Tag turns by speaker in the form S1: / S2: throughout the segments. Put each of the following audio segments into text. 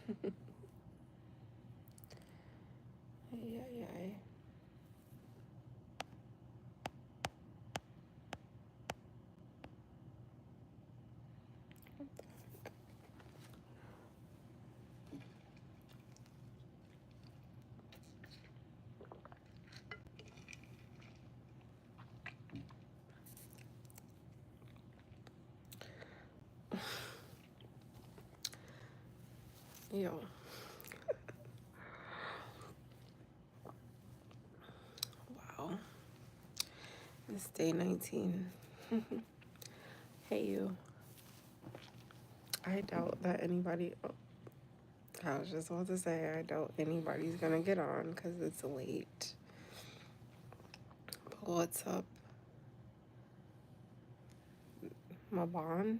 S1: Yeah, yeah. Yo, wow. It's day 19. Hey, you. I doubt that anybody. Oh, I was just about to say, I doubt anybody's gonna get on because it's late. But what's up, Maban?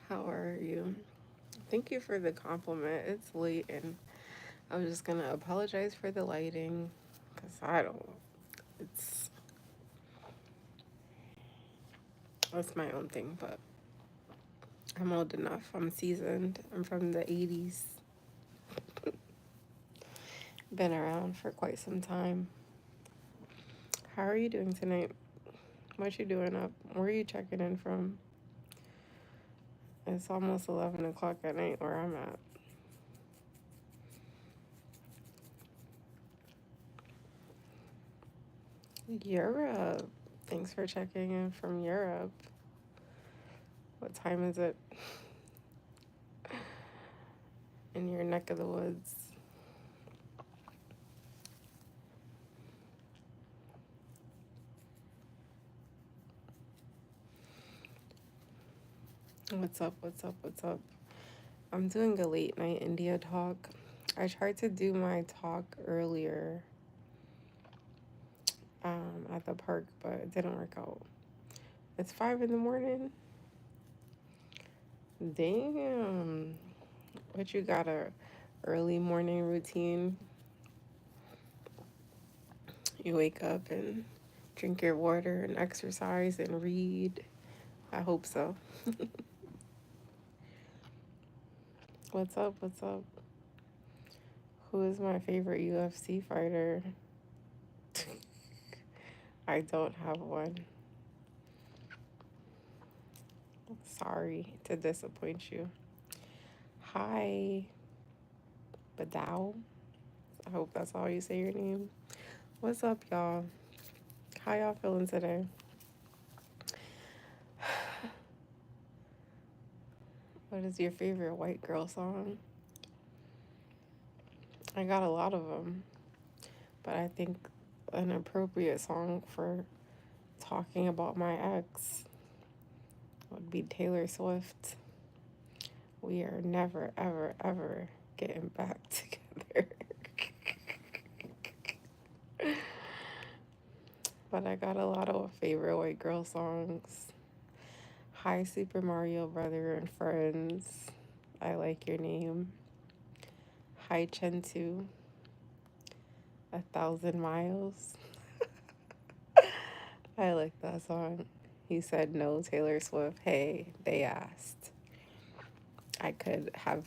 S1: How are you? Thank you for the compliment. It's late, and I was just gonna apologize for the lighting because I don't. It's That's my own thing, but I'm old enough. I'm seasoned. I'm from the 80s. Been around for quite some time. How are you doing tonight? What you doing up? Where are you checking in from? It's almost 11 o'clock at night where I'm at. Europe. Thanks for checking in from Europe. What time is it in your neck of the woods? What's up? What's up? What's up? I'm doing a late night India talk. I tried to do my talk earlier at the park, but it didn't work out. It's 5 in the morning. Damn. What you got, a early morning routine? You wake up and drink your water and exercise and read. I hope so. What's up? What's up? Who is my favorite UFC fighter? I don't have one. Sorry to disappoint you. Hi, Badao. I hope that's how you say your name. What's up, y'all? How y'all feeling today? What is your favorite white girl song? I got a lot of them, but I think an appropriate song for talking about my ex would be Taylor Swift. We are never, ever, ever getting back together. But I got a lot of favorite white girl songs. Hi, Super Mario Brother and Friends. I like your name. Hi, Chentu. 1,000 miles. I like that song. He said no, Taylor Swift. Hey, they asked. I could have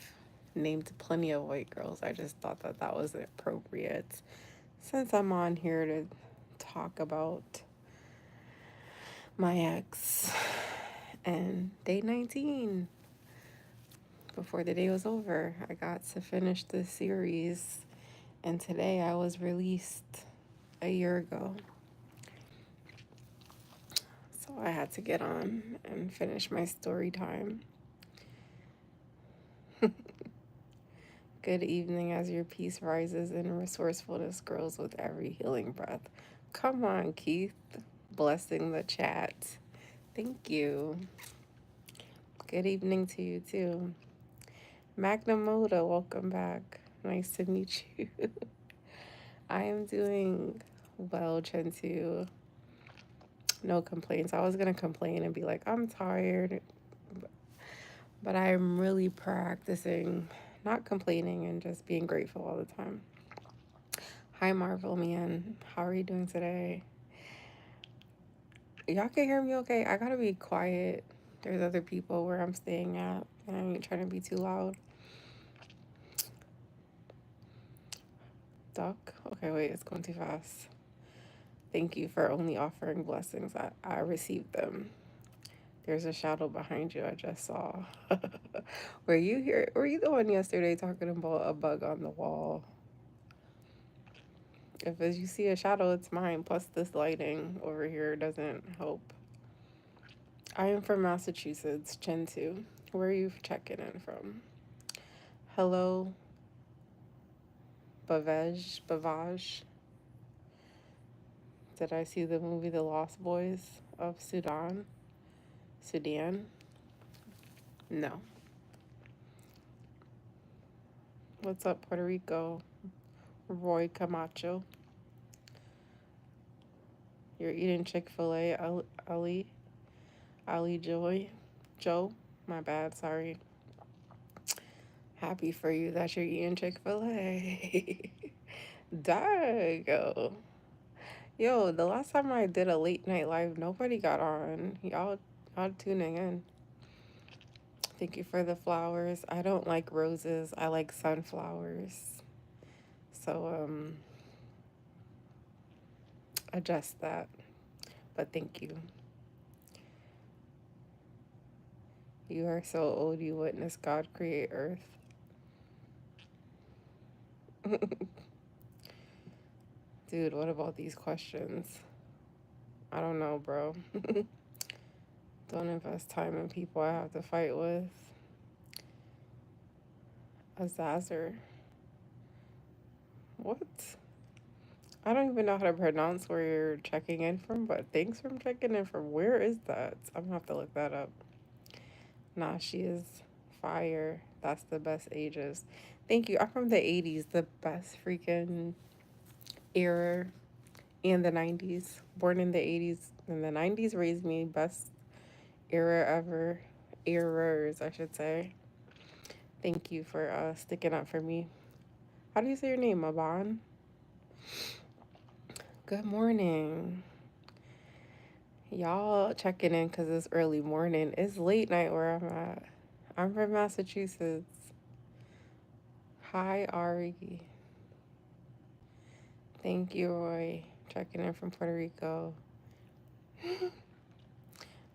S1: named plenty of white girls. I just thought that that was appropriate since I'm on here to talk about my ex and day 19. Before the day was over, I got to finish the series, and today I was released a year ago. So I had to get on and finish my story time. Good evening as your peace rises and resourcefulness grows with every healing breath. Come on, Keith. Blessing the chat. Thank you. Good evening to you too. Magnamoto, welcome back. Nice to meet you. I am doing well, Chentu. No complaints. I was gonna complain and be like, I'm tired, but I'm really practicing not complaining and just being grateful all the time. Hi, Marvel Man. How are you doing today? Y'all can hear me okay? I gotta be quiet There's other people where I'm staying at, and I ain't trying to be too loud. Duck? Okay, wait, it's going too fast. Thank you for only offering blessings. I received them. There's a shadow behind you I just saw. Were you here? Were you the one yesterday talking about a bug on the wall? If as you see a shadow, it's mine. Plus, this lighting over here doesn't help. I am from Massachusetts, Gen 2. Where are you checking in from? Hello, Bavaj. Did I see the movie The Lost Boys of Sudan? Sudan? No. What's up, Puerto Rico? Roy Camacho. You're eating Chick-fil-A, Ali Joy. Joe? My bad, sorry. Happy for you that you're eating Chick-fil-A. Dago. Yo, the last time I did a late night live, nobody got on. Y'all tuning in. Thank you for the flowers. I don't like roses. I like sunflowers. So, adjust that. But thank you. You are so old you witnessed God create earth. Dude, what about these questions? I don't know, bro. Don't invest time in people I have to fight with. Azazer. What? I don't even know how to pronounce where you're checking in from, but thanks for checking in from. Where is that? I'm gonna have to look that up. Nah, she is fire. That's the best ages. Thank you. I'm from the 80s, the best freaking era, and the 90s. Born in the 80s and the 90s, raised me. Best era ever. Errors, I should say. Thank you for sticking up for me. How do you say your name, Maban? Good morning. Y'all checking in because it's early morning. It's late night where I'm at. I'm from Massachusetts. Hi, Ari. Thank you, Roy. Checking in from Puerto Rico.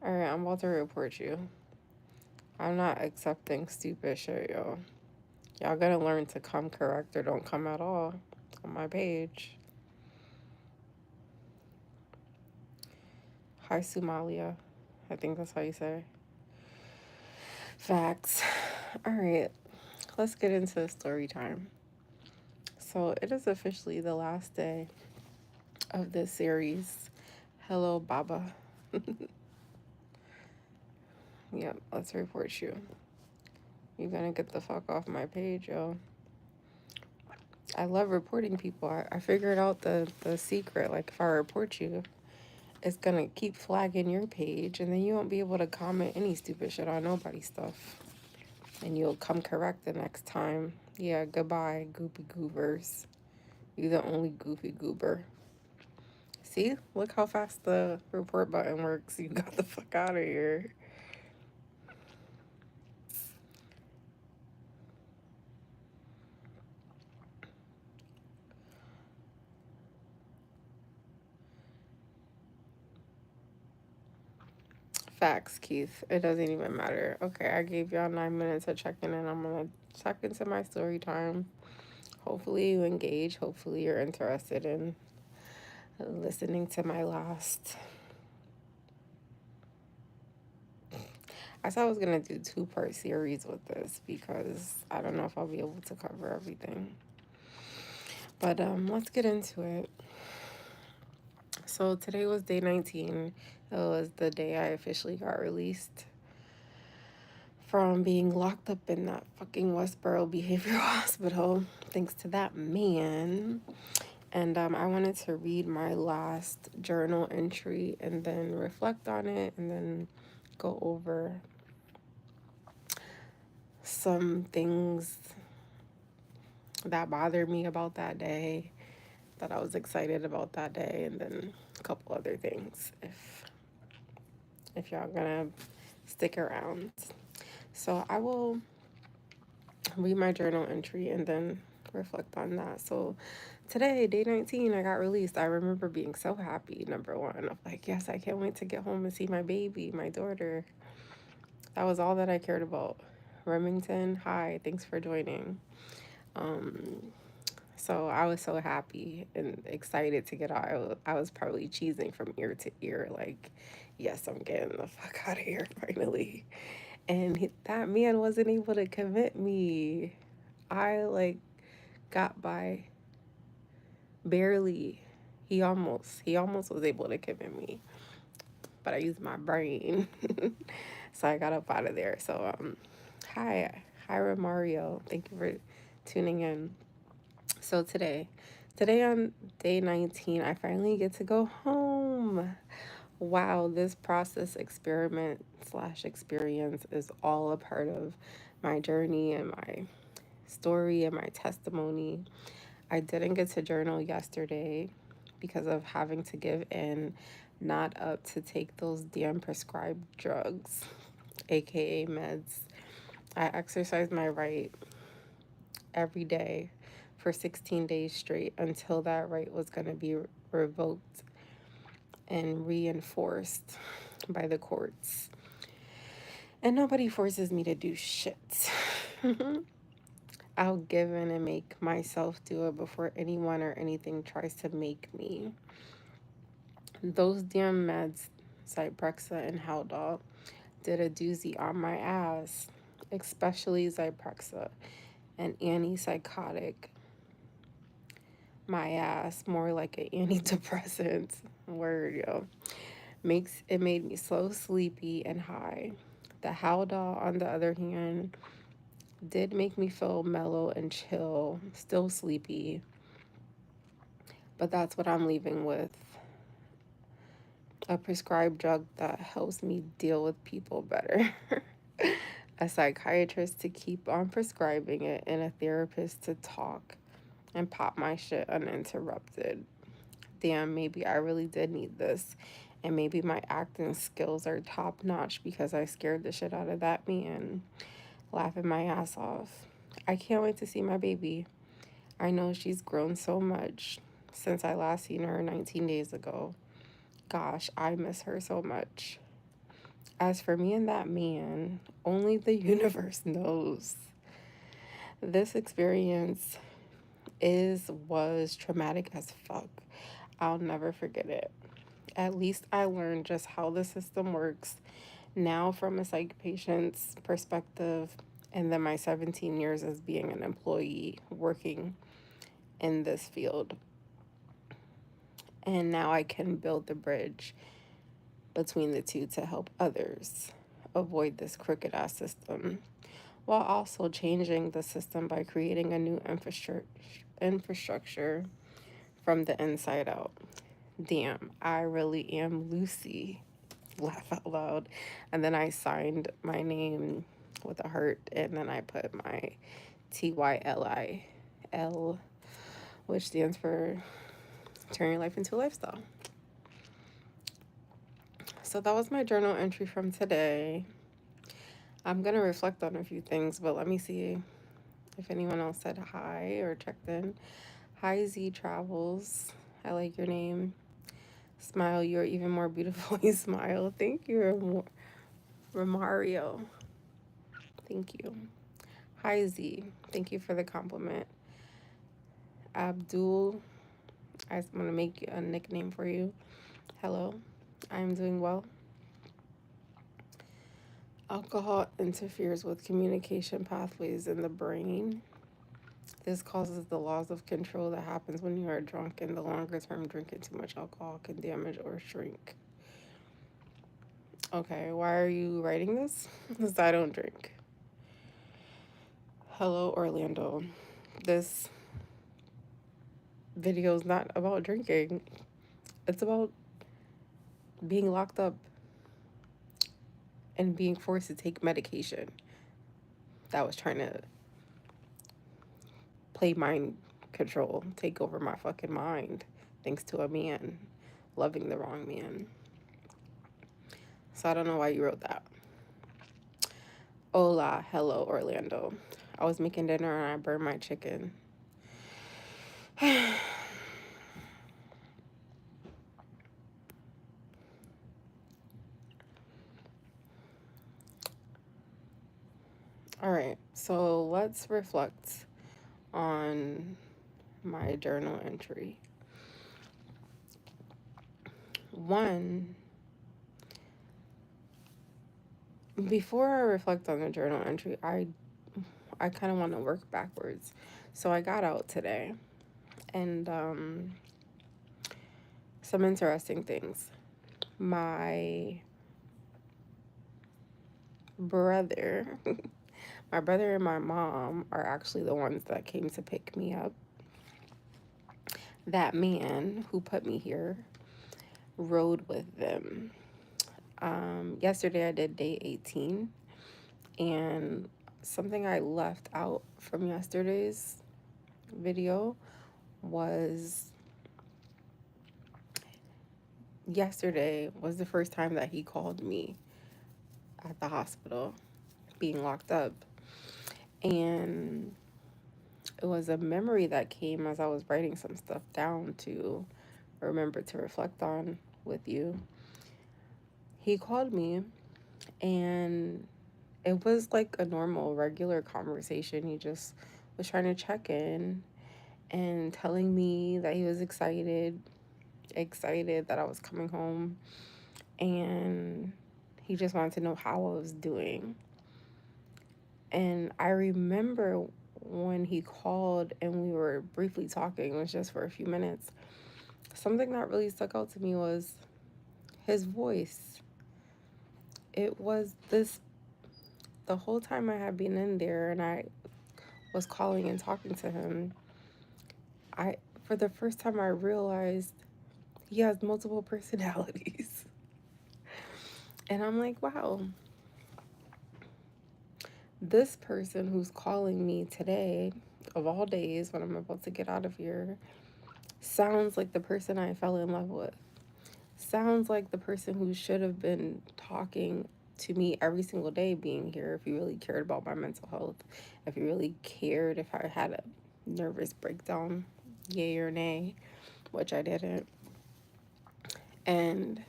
S1: Alright, I'm about to report you. I'm not accepting stupid shit, yo. Y'all gotta learn to come correct or don't come at all on my page. Hi, Somalia. I think that's how you say. Facts. Alright, let's get into story time. So it is officially the last day of this series. Hello, Baba. Yep, let's report you. You're gonna get the fuck off my page, yo. I love reporting people. I figured out the secret. Like, if I report you, it's gonna keep flagging your page, and then you won't be able to comment any stupid shit on nobody's stuff. And you'll come correct the next time. Yeah, goodbye, goopy goobers. You're the only goofy goober. See? Look how fast the report button works. You got the fuck out of here. Facts, Keith. It doesn't even matter. Okay, I gave y'all 9 minutes of checking in. I'm gonna check into my story time. Hopefully you engage. Hopefully you're interested in listening to my last. I said I was gonna do 2-part series with this because I don't know if I'll be able to cover everything. But let's get into it. So today was day 19. It was the day I officially got released from being locked up in that fucking Westboro Behavioral Hospital, thanks to that man. And I wanted to read my last journal entry and then reflect on it and then go over some things that bothered me about that day, that I was excited about that day, and then a couple other things if y'all gonna stick around. So I will read my journal entry and then reflect on that. So today, day 19, I got released. I remember being so happy, number one. I'm like, yes, I can't wait to get home and see my baby, my daughter. That was all that I cared about. Remington, hi, thanks for joining. Um, so I was so happy and excited to get out. I was probably cheesing from ear to ear, like, yes, I'm getting the fuck out of here finally. And that man wasn't able to commit me. I like got by barely. He almost was able to commit me, but I used my brain. So I got up out of there. So hi Romario. Thank you for tuning in. So today on day 19, I finally get to go home. Wow, this process experiment slash experience is all a part of my journey and my story and my testimony. I didn't get to journal yesterday because of having to give in, not up to take those damn prescribed drugs, aka meds. I exercised my right every day for 16 days straight until that right was going to be revoked and reinforced by the courts. And nobody forces me to do shit. I'll give in and make myself do it before anyone or anything tries to make me. Those damn meds, Zyprexa and Haldol, did a doozy on my ass, especially Zyprexa, an antipsychotic. My ass, more like an antidepressant. Word, yo. It made me so sleepy and high. The Haldol, on the other hand, did make me feel mellow and chill, still sleepy. But that's what I'm leaving with. A prescribed drug that helps me deal with people better. A psychiatrist to keep on prescribing it, and a therapist to talk and pop my shit uninterrupted. Damn, maybe I really did need this. And maybe my acting skills are top notch because I scared the shit out of that man, laughing my ass off. I can't wait to see my baby. I know she's grown so much since I last seen her 19 days ago. Gosh, I miss her so much. As for me and that man, only the universe knows. This experience was traumatic as fuck. I'll never forget it. At least I learned just how the system works now from a psych patient's perspective, and then my 17 years as being an employee working in this field. And now I can build the bridge between the two to help others avoid this crooked ass system, while also changing the system by creating a new infrastructure from the inside out. Damn, I really am Lucy. Laugh out loud. And then I signed my name with a heart, and then I put my TYLIL, which stands for Turn Your Life into a Lifestyle. So that was my journal entry from today. I'm going to reflect on a few things, but let me see if anyone else said hi or checked in. Hi, Z Travels. I like your name. Smile, you're even more beautiful. You smile. Thank you, Romario. Thank you. Hi, Z. Thank you for the compliment. Abdul, I'm going to make a nickname for you. Hello, I'm doing well. Alcohol interferes with communication pathways in the brain. This causes the loss of control that happens when you are drunk, and the longer term drinking too much alcohol can damage or shrink. Okay, why are you writing this? Because I don't drink. Hello, Orlando. This video is not about drinking. It's about being locked up and being forced to take medication that was trying to play mind control, take over my fucking mind, thanks to a man loving the wrong man. So I don't know why you wrote that. Hola, hello, Orlando. I was making dinner and I burned my chicken. All right, so let's reflect on my journal entry. One, before I reflect on the journal entry, I kind of want to work backwards. So I got out today and some interesting things. My brother, my brother and my mom are actually the ones that came to pick me up. That man who put me here rode with them. Yesterday I did day 18, and something I left out from yesterday's video was yesterday was the first time that he called me at the hospital being locked up. And it was a memory that came as I was writing some stuff down to remember to reflect on with you. He called me and it was like a normal, regular conversation. He just was trying to check in and telling me that he was excited that I was coming home. And he just wanted to know how I was doing. And I remember when he called and we were briefly talking, it was just for a few minutes. Something that really stuck out to me was his voice. It was this the whole time I had been in there and I was calling and talking to him, for the first time I realized he has multiple personalities. And I'm like, wow, this person who's calling me today, of all days when I'm about to get out of here, sounds like the person I fell in love with. Sounds like the person who should have been talking to me every single day being here if you really cared about my mental health, if you really cared if I had a nervous breakdown, yay or nay, which I didn't. And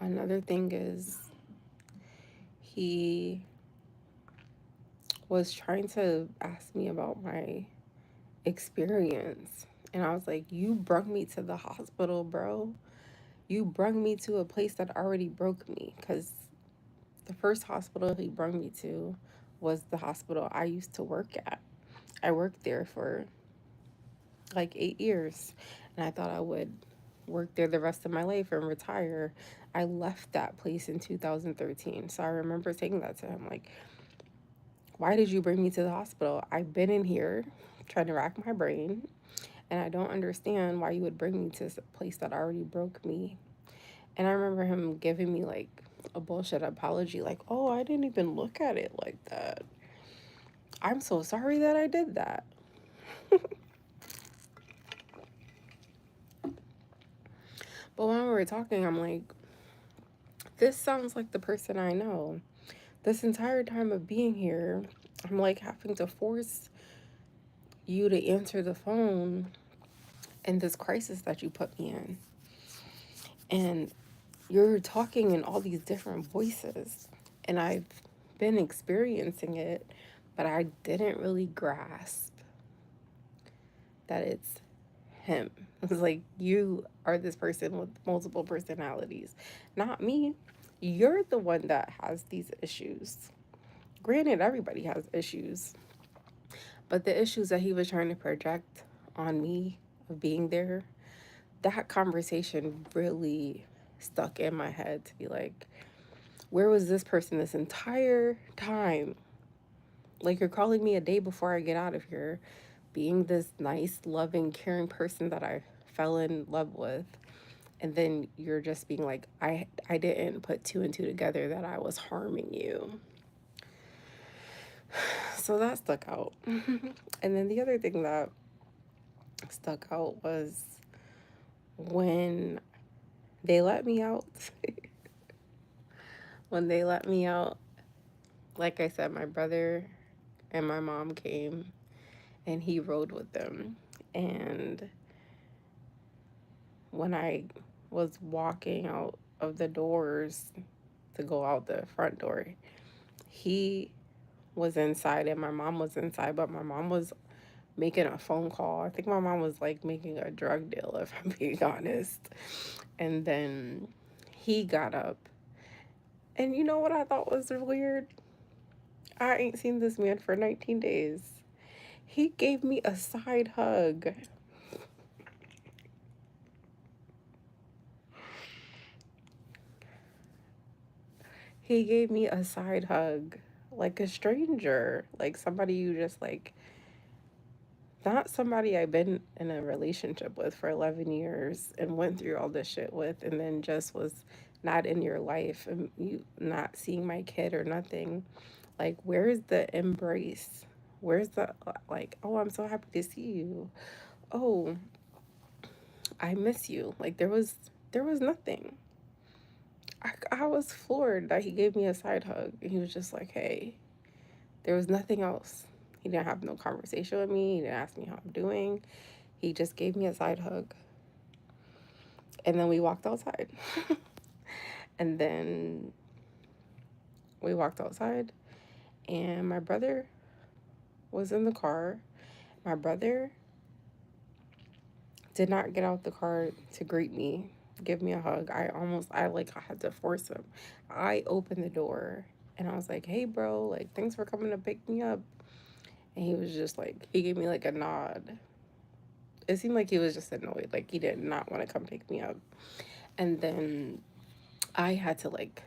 S1: another thing is he was trying to ask me about my experience. And I was like, you brought me to the hospital, bro. You brought me to a place that already broke me. Because the first hospital he brought me to was the hospital I used to work at. I worked there for like 8 years. And I thought I would work there the rest of my life and retire. I left that place in 2013. So I remember saying that to him, like, why did you bring me to the hospital? I've been in here trying to rack my brain, and I don't understand why you would bring me to a place that already broke me. And I remember him giving me like a bullshit apology, like, oh, I didn't even look at it like that. I'm so sorry that I did that. But when we were talking, I'm like, this sounds like the person I know. This entire time of being here, I'm like having to force you to answer the phone in this crisis that you put me in. And you're talking in all these different voices. And I've been experiencing it, but I didn't really grasp that it's him. It's like, you are this person with multiple personalities, not me. You're the one that has these issues. Granted, everybody has issues, but the issues that he was trying to project on me of being there, that conversation really stuck in my head to be like, where was this person this entire time? Like, you're calling me a day before I get out of here, being this nice, loving, caring person that I fell in love with. And then you're just being like, I didn't put two and two together that I was harming you. So that stuck out. And then the other thing that stuck out was when they let me out. When they let me out, Like I said, my brother and my mom came and he rode with them. And when I was walking out of the doors to go out the front door, he was inside and my mom was inside, but my mom was making a phone call. I think my mom was like making a drug deal, if I'm being honest. And then he got up. And you know what I thought was weird? I ain't seen this man for 19 days. He gave me a side hug. He gave me a side hug. Like a stranger. Like somebody you just like, not somebody I've been in a relationship with for 11 years and went through all this shit with, and then just was not in your life and you not seeing my kid or nothing. Like, where's the embrace? Where's the, like, oh, I'm so happy to see you. Oh, I miss you. Like, there was nothing. I was floored that he gave me a side hug. He was just like, hey, there was nothing else. He didn't have no conversation with me. He didn't ask me how I'm doing. He just gave me a side hug. And then we walked outside. And then we walked outside, and my brother was in the car. My brother did not get out the car to greet me, give me a hug. I like, I had to force him. I opened the door and I was like, hey, bro, like, thanks for coming to pick me up. And he was just like, he gave me like a nod. It seemed like he was just annoyed. Like, he did not want to come pick me up. And then I had to like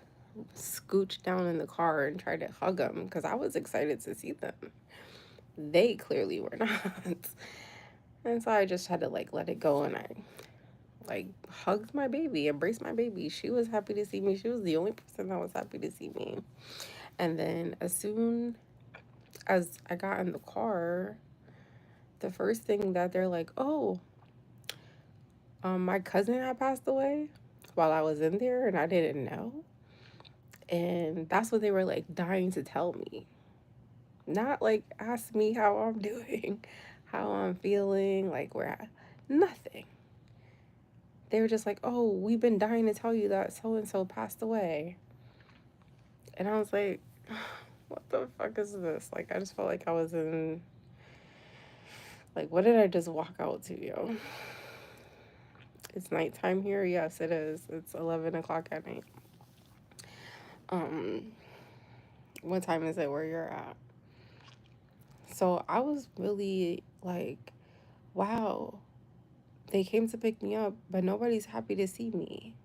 S1: scooch down in the car and try to hug him because I was excited to see them. They clearly were not. And so I just had to like let it go, and I like hugged my baby, embraced my baby. She was happy to see me. She was the only person that was happy to see me. And then as soon as I got in the car, the first thing that they're like, oh, my cousin had passed away while I was in there and I didn't know. And that's what they were like dying to tell me. Not like ask me how I'm doing, how I'm feeling, like where I, nothing. They were just like, oh, we've been dying to tell you that so and so passed away. And I was like, what the fuck is this? Like, I just felt like I was in, like, what did I just walk out to, yo? It's nighttime here? Yes, it is. It's 11 o'clock at night. Um, what time is it where you're at? So I was really like, wow, they came to pick me up, but nobody's happy to see me.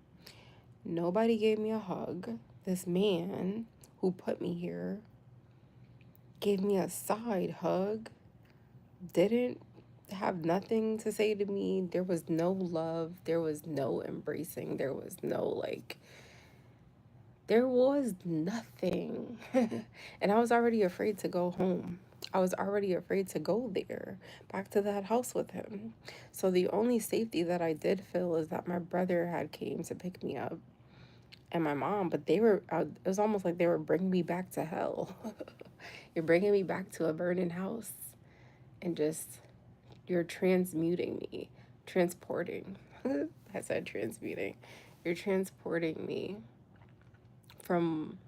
S1: Nobody gave me a hug. This man who put me here gave me a side hug, didn't have nothing to say to me. There was no love. There was no embracing. There was no, like, there was nothing. And I was already afraid to go home. I was already afraid to go there, back to that house with him. So the only safety that I did feel is that my brother had came to pick me up and my mom, but they were, it was almost like they were bringing me back to hell. You're bringing me back to a burning house and just, you're transmuting me, transporting. I said transmuting. You're transporting me from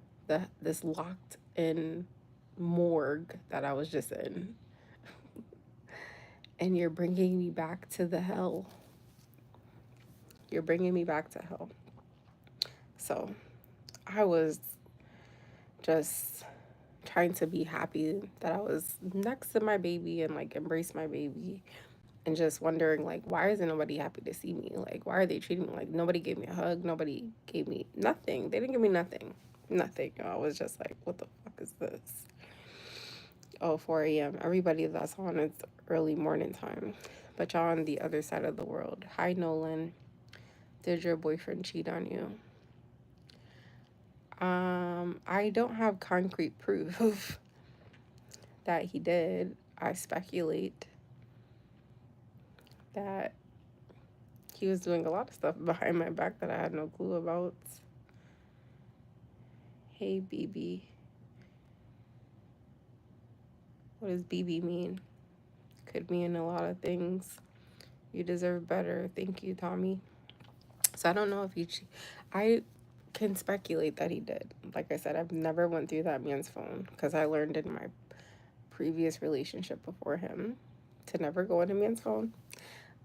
S1: this locked in morgue that I was just in. And you're bringing me back to the hell. You're bringing me back to hell. So I was just trying to be happy that I was next to my baby and like embrace my baby, and just wondering like, why isn't nobody happy to see me? Like, why are they treating me like, nobody gave me a hug, nobody gave me nothing. They didn't give me nothing. I was just like, what the fuck is this? Oh, 4 a.m. Everybody that's on, it's early morning time, but y'all on the other side of the world. Hi, Nolan. Did your boyfriend cheat on you? I don't have concrete proof that he did. I speculate that he was doing a lot of stuff behind my back that I had no clue about. Hey, BB. What does BB mean? Could mean a lot of things. You deserve better. Thank you, Tommy. So I don't know if I can speculate that he did. Like I said, I've never went through that man's phone because I learned in my previous relationship before him to never go on a man's phone.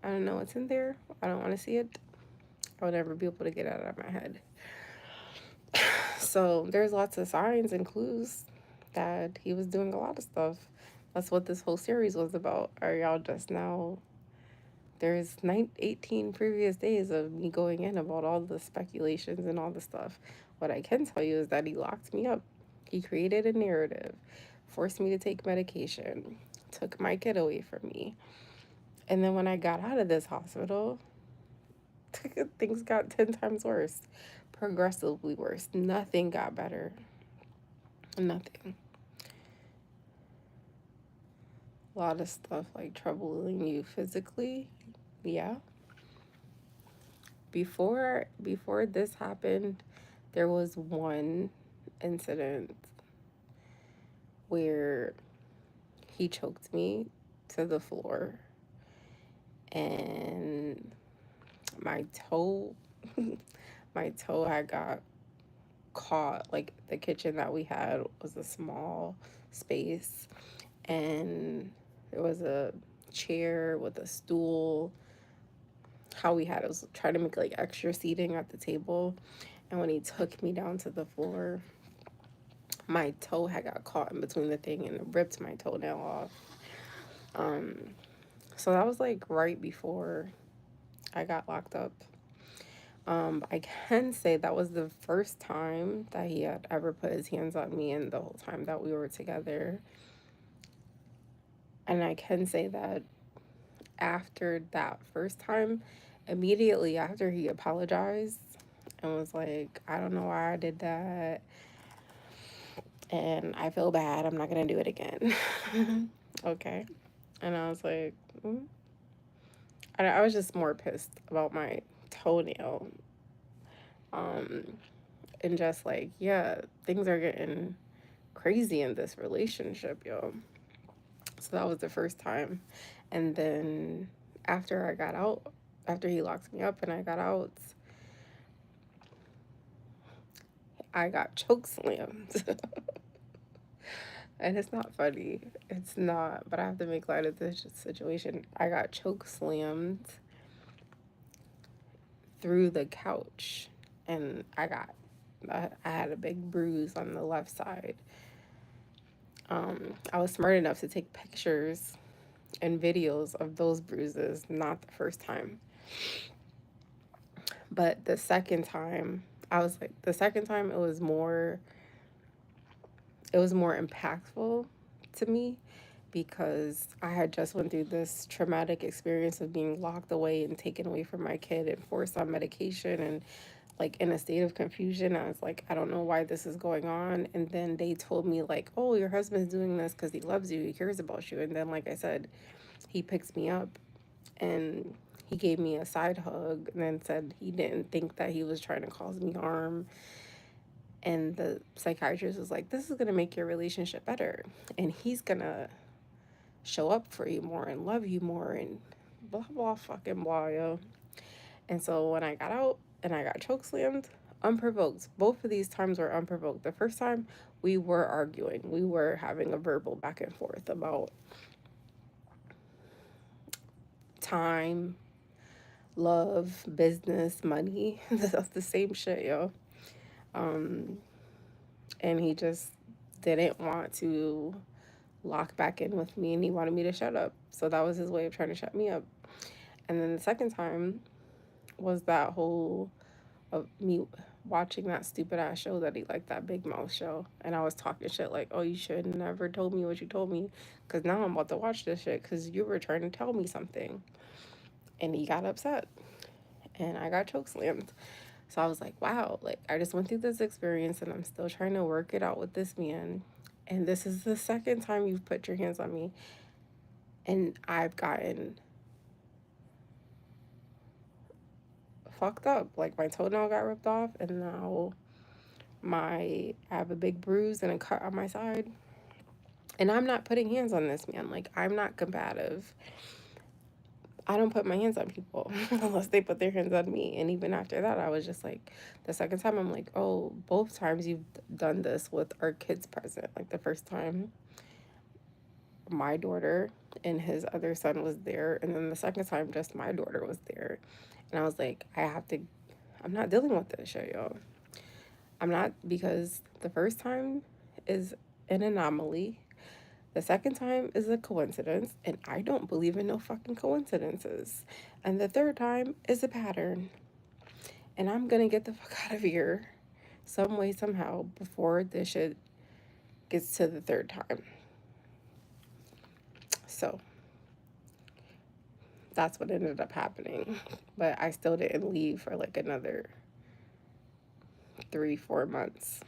S1: I don't know what's in there. I don't want to see it. I'll never be able to get it out of my head. So there's lots of signs and clues that he was doing a lot of stuff. That's what this whole series was about. Are y'all just now? There's 18 previous days of me going in about all the speculations and all the stuff. What I can tell you is that he locked me up. He created a narrative, forced me to take medication, took my kid away from me. And then when I got out of this hospital, things got 10 times worse, progressively worse. Nothing got better. Nothing. A lot of stuff like troubling you physically. Yeah. Before this happened, there was one incident where he choked me to the floor and my toe my toe had got caught. Like, the kitchen that we had was a small space, and there was a chair with a stool. How we had it was trying to make like extra seating at the table, and when he took me down to the floor, my toe had got caught in between the thing and it ripped my toenail off. So that was like right before I got locked up. I can say that was the first time that he had ever put his hands on me in the whole time that we were together. And I can say that after that first time, immediately after, he apologized and was like, I don't know why I did that. And I feel bad. I'm not going to do it again. Okay. And I was like, I was just more pissed about my toenail. And just like, yeah, things are getting crazy in this relationship, yo. So that was the first time. And then after I got out, after he locked me up and I got out, I got choke slammed. And it's not funny. It's not, but I have to make light of this situation. I got choke slammed through the couch, and I had a big bruise on the left side. I was smart enough to take pictures and videos of those bruises, not the first time. But the second time, the second time it was more impactful to me because I had just went through this traumatic experience of being locked away and taken away from my kid and forced on medication and like in a state of confusion. I was like, I don't know why this is going on. And then they told me like, oh, your husband's doing this because he loves you, he cares about you. And then, like I said, he picks me up and he gave me a side hug and then said he didn't think that he was trying to cause me harm. And the psychiatrist was like, this is going to make your relationship better. And he's going to show up for you more and love you more and blah, blah, fucking blah, yo. And so when I got out and I got chokeslammed, unprovoked. Both of these times were unprovoked. The first time we were arguing. We were having a verbal back and forth about time, love, business, money. That's the same shit, yo. And he just didn't want to lock back in with me and he wanted me to shut up. So that was his way of trying to shut me up. And then the second time was that whole of me watching that stupid ass show that he liked, that Big Mouth show. And I was talking shit like, oh, you should never told me what you told me because now I'm about to watch this shit because you were trying to tell me something. And he got upset and I got chokeslammed. So I was like, wow, like I just went through this experience and I'm still trying to work it out with this man. And this is the second time you've put your hands on me. And I've gotten fucked up. Like my toenail got ripped off and now I have a big bruise and a cut on my side. And I'm not putting hands on this man. Like, I'm not combative. I don't put my hands on people unless they put their hands on me. And even after that, I was just like, the second time, I'm like, oh, both times you've done this with our kids present. Like, the first time, my daughter and his other son was there. And then the second time, just my daughter was there. And I was like, I'm not dealing with this shit, yo. I'm not, because the first time is an anomaly. The second time is a coincidence, and I don't believe in no fucking coincidences. And the third time is a pattern. And I'm gonna get the fuck out of here some way, somehow, before this shit gets to the third time. So that's what ended up happening. But I still didn't leave for like another 3, 4 months.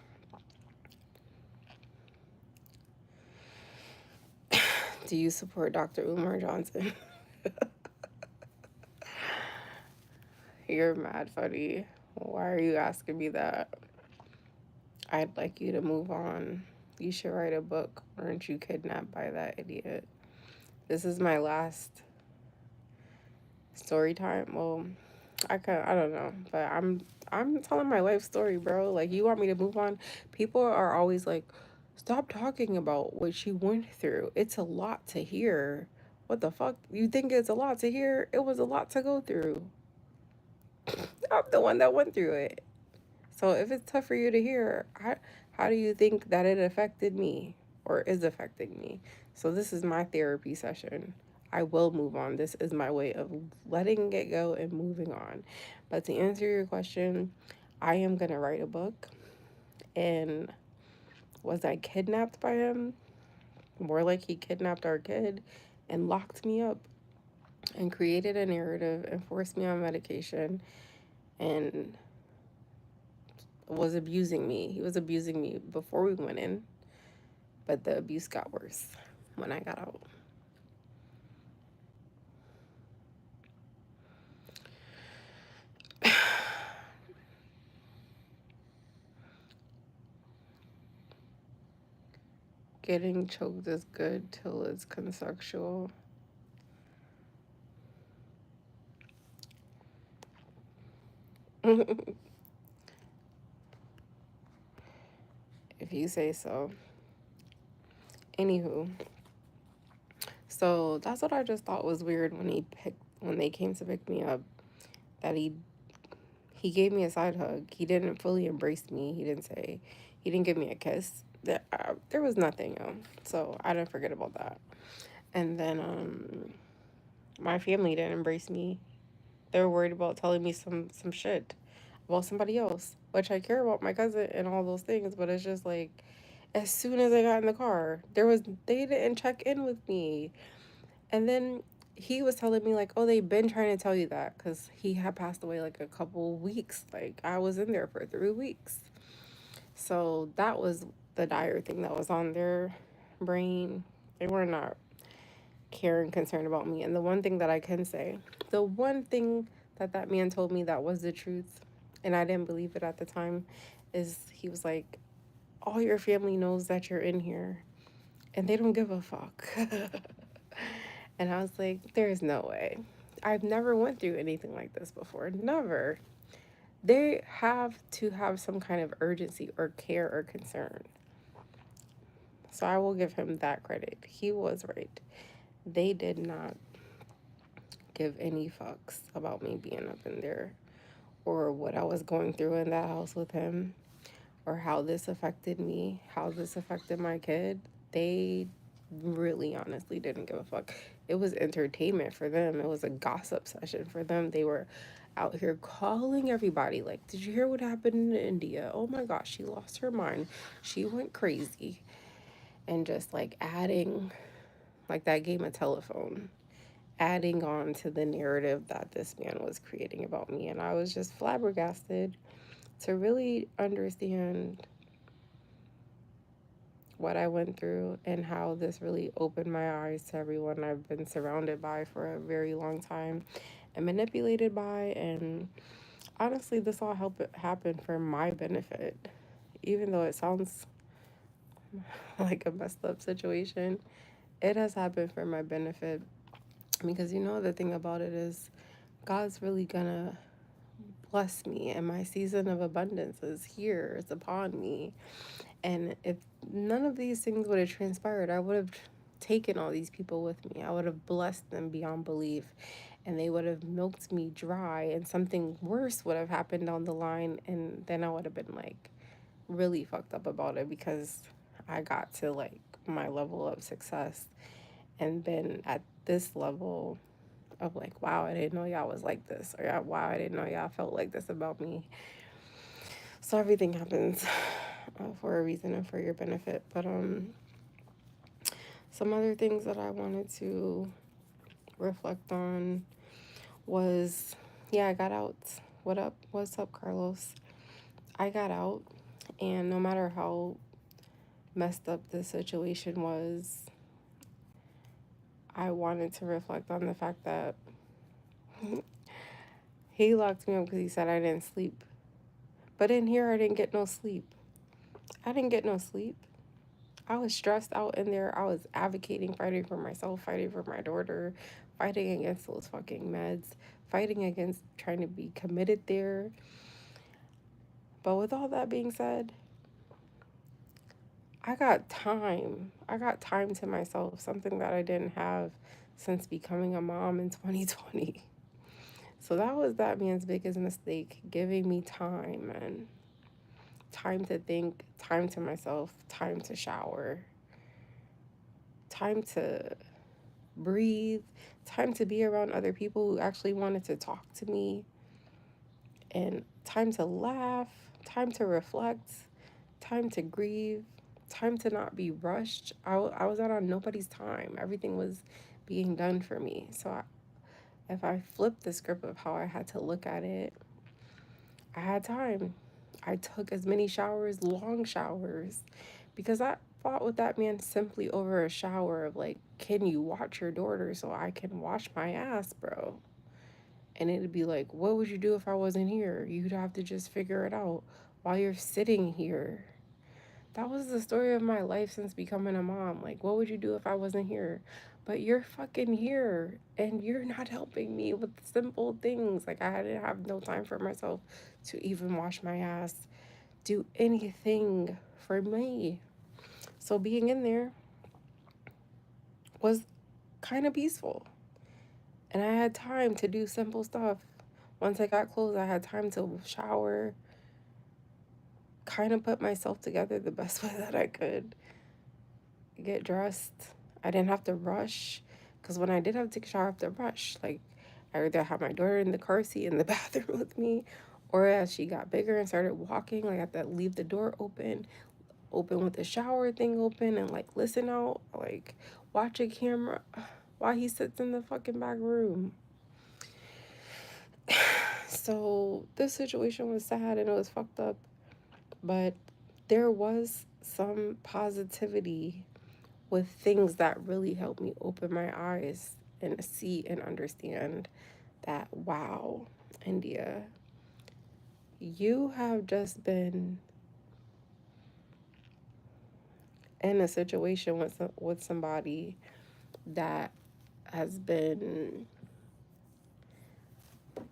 S1: Do you support Dr. Umar Johnson? You're mad funny. Why are you asking me that? I'd like you to move on. You should write a book. Weren't you kidnapped by that idiot? This is my last story time. Well, I don't know, but I'm telling my life story, bro. Like, you want me to move on? People are always like, stop talking about what you went through. It's a lot to hear. What the fuck? You think it's a lot to hear? It was a lot to go through. I'm the one that went through it. So if it's tough for you to hear, how do you think that it affected me or is affecting me? So this is my therapy session. I will move on. This is my way of letting it go and moving on. But to answer your question, I am going to write a book. And was I kidnapped by him? More like he kidnapped our kid and locked me up and created a narrative and forced me on medication and was abusing me. He was abusing me before we went in, but the abuse got worse when I got out. Getting choked is good till it's consensual. If you say so. Anywho, so that's what I just thought was weird when they came to pick me up. That he gave me a side hug. He didn't fully embrace me. He didn't give me a kiss. There was nothing, so I didn't forget about that. And then my family didn't embrace me. They were worried about telling me some shit about somebody else, which I care about my cousin and all those things, but it's just like, as soon as I got in the car, they didn't check in with me. And then he was telling me like, oh, they've been trying to tell you that because he had passed away like a couple weeks. Like, I was in there for 3 weeks. So that was the dire thing that was on their brain. They were not caring, concerned about me. And the one thing that I can say, the one thing that that man told me that was the truth, and I didn't believe it at the time, is he was like, all your family knows that you're in here and they don't give a fuck. And I was like, there's no way. I've never went through anything like this before. Never. They have to have some kind of urgency or care or concern. So I will give him that credit. He was right. They did not give any fucks about me being up in there or what I was going through in that house with him or how this affected me, how this affected my kid. They really honestly didn't give a fuck. It was entertainment for them. It was a gossip session for them. They were out here calling everybody like, did you hear what happened in India? Oh my gosh, she lost her mind. She went crazy. And just like adding like that game of telephone, adding on to the narrative that this man was creating about me. And I was just flabbergasted to really understand what I went through and how this really opened my eyes to everyone I've been surrounded by for a very long time and manipulated by. And honestly, this all happened for my benefit. Even though it sounds like a messed up situation, it has happened for my benefit. Because the thing about it is, God's really gonna bless me, and my season of abundance is here, it's upon me. And if none of these things would have transpired, I would have taken all these people with me. I would have blessed them beyond belief, and they would have milked me dry, and something worse would have happened down the line, and then I would have been like really fucked up about it, because I got to like my level of success and been at this level of like, wow, I didn't know y'all was like this, or wow, I didn't know y'all felt like this about me. So everything happens for a reason and for your benefit. But some other things that I wanted to reflect on was, yeah, I got out. What up? What's up, Carlos? I got out, and no matter how messed up the situation was, I wanted to reflect on the fact that he locked me up because he said I didn't sleep. But in here, I didn't get no sleep. I didn't get no sleep. I was stressed out in there. I was advocating, fighting for myself, fighting for my daughter, fighting against those fucking meds, fighting against trying to be committed there. But with all that being said, I got time. I got time to myself, something that I didn't have since becoming a mom in 2020. So that was that man's biggest mistake, giving me time, and time to think, time to myself, time to shower, time to breathe, time to be around other people who actually wanted to talk to me, and time to laugh, time to reflect, time to grieve, time to not be rushed. I was out on nobody's time. Everything was being done for me. So if I flipped the script of how I had to look at it, I had time. I took as many showers, long showers, because I fought with that man simply over a shower of like, can you watch your daughter so I can wash my ass, bro? And it'd be like, what would you do if I wasn't here? You'd have to just figure it out while you're sitting here. That was the story of my life since becoming a mom. Like, what would you do if I wasn't here? But you're fucking here, and you're not helping me with simple things. Like, I didn't have no time for myself to even wash my ass, do anything for me. So being in there was kind of peaceful. And I had time to do simple stuff. Once I got clothes, I had time to shower, kind of put myself together the best way that I could, get dressed. I didn't have to rush, because when I did have to take a shower, I have to rush. Like, I either had my daughter in the car seat in the bathroom with me, or as she got bigger and started walking, like I had to leave the door open with the shower thing open, and like listen out, like watch a camera while he sits in the fucking back room. So this situation was sad and it was fucked up, but there was some positivity with things that really helped me open my eyes and see and understand that, wow, India, you have just been in a situation with somebody that has been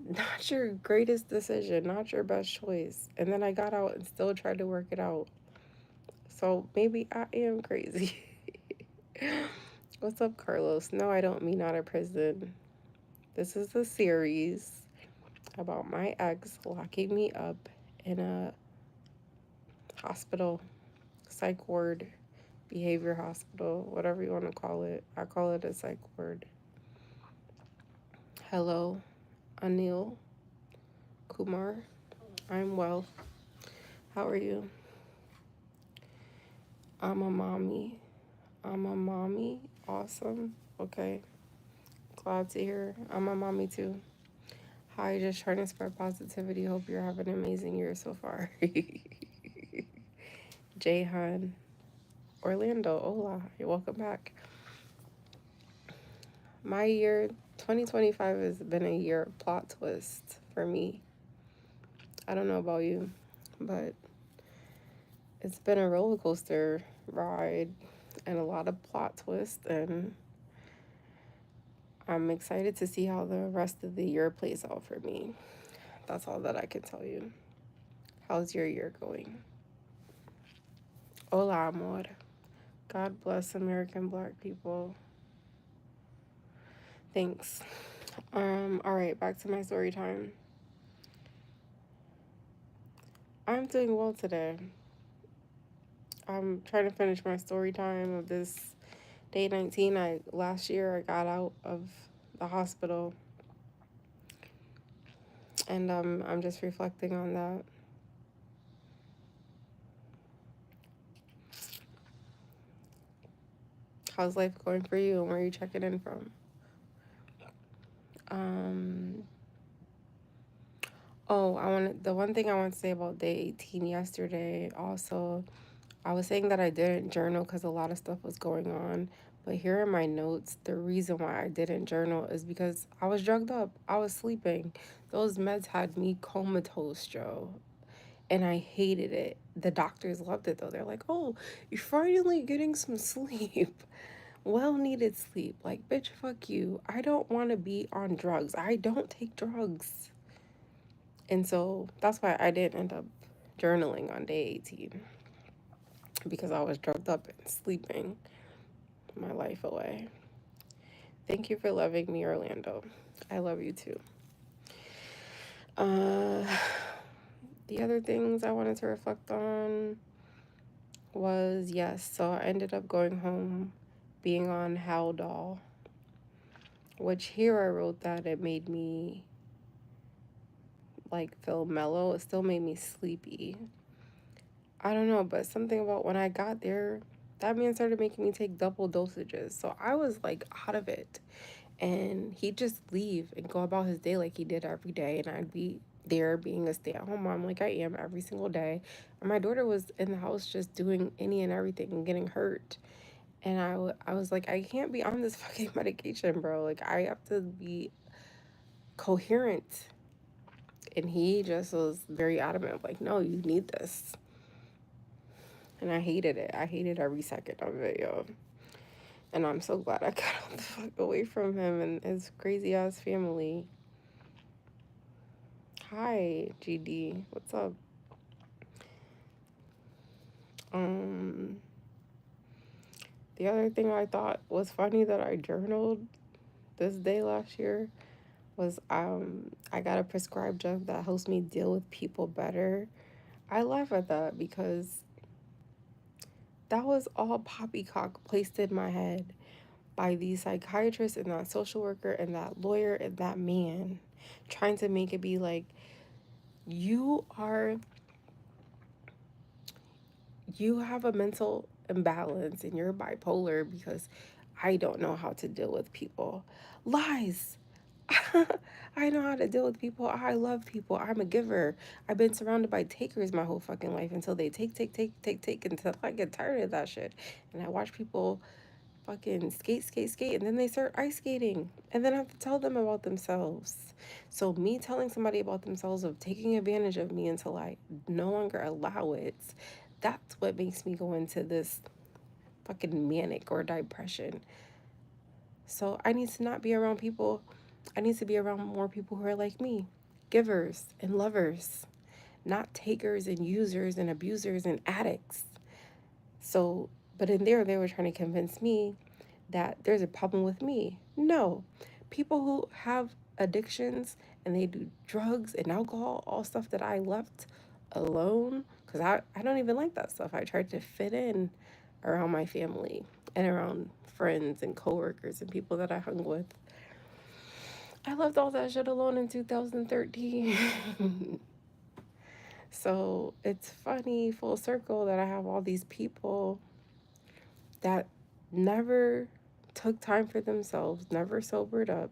S1: not your greatest decision, not your best choice. And then I got out and still tried to work it out. So maybe I am crazy. What's up, Carlos? No, I don't mean out of prison. This is a series about my ex locking me up in a hospital, psych ward, behavior hospital, whatever you want to call it. I call it a psych ward. Hello, Anil Kumar. I'm well. How are you? I'm a mommy. I'm a mommy. Awesome. Okay. Glad to hear. I'm a mommy too. Hi, just trying to spread positivity. Hope you're having an amazing year so far. Jayhan. Orlando, hola. You're welcome back. My year, 2025, has been a year of plot twist for me. I don't know about you, but It's been a roller coaster ride and a lot of plot twists, and I'm excited to see how the rest of the year plays out for me. That's all that I can tell you. How's your year going? Hola, amor. God bless American Black people. Thanks. All right, back to my story time. I'm doing well today. I'm trying to finish my story time of this day 19. Last year I got out of the hospital, and I'm just reflecting on that. How's life going for you, and where are you checking in from? Um, the one thing I want to say about day 18 yesterday also, I was saying that I didn't journal because a lot of stuff was going on. But here are my notes. The reason why I didn't journal is because I was drugged up. I was sleeping. Those meds had me comatose, Joe. And I hated it. The doctors loved it though. They're like, oh, you're finally getting some sleep. Well needed sleep. Like, bitch, fuck you. I don't want to be on drugs. I don't take drugs. And so that's why I didn't end up journaling on day 18 because I was drugged up and sleeping my life away. Thank you for loving me, Orlando. I love you too. Uh, the other things I wanted to reflect on was yes, so I ended up going home being on Haldol, which here I wrote that it made me like feel mellow. It still made me sleepy. I don't know, but something about when I got there, that man started making me take double dosages. So I was like out of it. And he'd just leave and go about his day like he did every day. And I'd be there being a stay at home mom like I am every single day. And my daughter was in the house just doing any and everything and getting hurt. And I was like, I can't be on this fucking medication, bro. Like, I have to be coherent. And he just was very adamant, like, no, you need this. And I hated it. I hated every second of it, yo. And I'm so glad I got the fuck away from him and his crazy ass family. Hi, GD. What's up? Um, the other thing I thought was funny that I journaled this day last year was I got a prescribed drug that helps me deal with people better. I laugh at that because that was all poppycock placed in my head by the psychiatrist and that social worker and that lawyer and that man trying to make it be like you are you have a mental imbalance and you're bipolar because I don't know how to deal with people. Lies. I know how to deal with people. I love people. I'm a giver. I've been surrounded by takers my whole fucking life until they take until I get tired of that shit. And I watch people fucking skate, and then they start ice skating. And then I have to tell them about themselves. So me telling somebody about themselves of taking advantage of me until I no longer allow it, that's what makes me go into this fucking manic or depression. So I need to not be around people. I need to be around more people who are like me, givers and lovers, not takers and users and abusers and addicts. So, but in there, they were trying to convince me that there's a problem with me. No, people who have addictions and they do drugs and alcohol, all stuff that I left alone, because I don't even like that stuff. I tried to fit in around my family and around friends and coworkers and people that I hung with. I left all that shit alone in 2013. So it's funny, full circle, that I have all these people that never took time for themselves, never sobered up,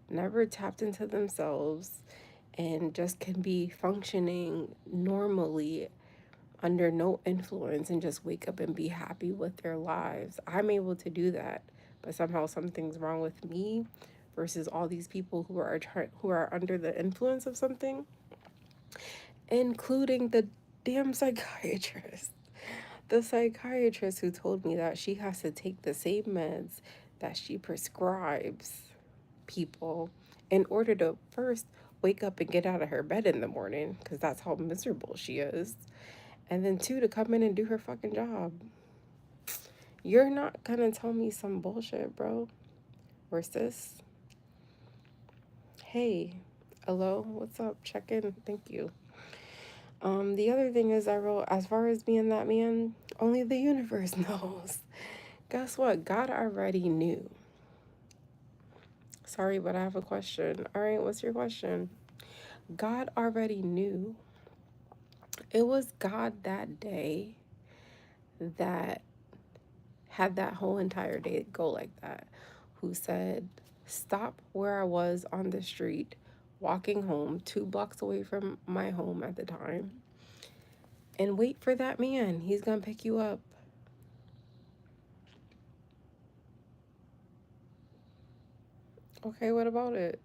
S1: never tapped into themselves, and just can be functioning normally under no influence and just wake up and be happy with their lives. I'm able to do that, but somehow something's wrong with me versus all these people who are under the influence of something, including the damn psychiatrist. The psychiatrist who told me that she has to take the same meds that she prescribes people in order to first wake up and get out of her bed in the morning, because that's how miserable she is, and then two, to come in and do her fucking job. You're not gonna tell me some bullshit, bro or sis. Hey, hello, what's up? Check in. Thank you. The other thing is, I wrote, as far as being that man, only the universe knows. Guess what? God already knew. Sorry, but I have a question. All right, what's your question? God already knew. It was God that day that had that whole entire day go like that, who said, stop where I was on the street, walking home 2 blocks away from my home at the time, and wait for that man. He's gonna pick you up. Okay, what about it?